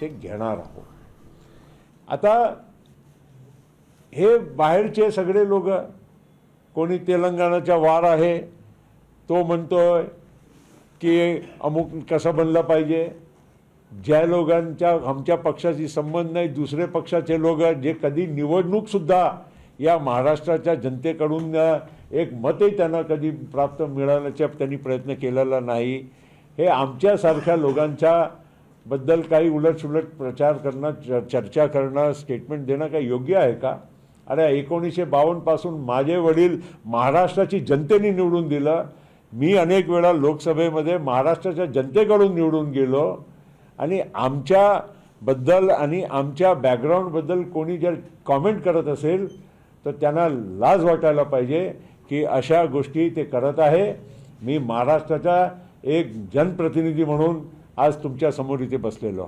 ते घेणार आहोत. आता हे बाहेरचे सगळे लोक, कोणी तेलंगणाचा वार आहे तो म्हणतोय की अमुक कसं बनलं पाहिजे. ज्या लोकांच्या आमच्या पक्षाशी संबंध नाही, दुसरे पक्षाचे लोक जे कधी निवडणूकसुद्धा या महाराष्ट्राच्या जनतेकडून एक मतही त्यांना कधी प्राप्त मिळाल्याचा त्यांनी प्रयत्न केलेला नाही. हे आमच्यासारख्या लोकांच्या बद्दल काही उलटसुलट प्रचार करणं, चर्चा करणं, स्टेटमेंट देणं काही योग्य आहे का? अरे 1952 पासून माझे वडील महाराष्ट्राची जनतेने निवडून दिलं. मी अनेक वेळा लोकसभेमध्ये महाराष्ट्राच्या जनतेकडून निवडून गेलो. आणि आमच्याबद्दल आणि आमच्या बॅकग्राऊंडबद्दल कोणी जर कॉमेंट करत असेल तर त्यांना लाज वाटायला पाहिजे की अशा गोष्टी ते करत आहे. मी महाराष्ट्राचा एक जनप्रतिनिधी म्हणून आज तुमच्या समोर इथे बसलेलो.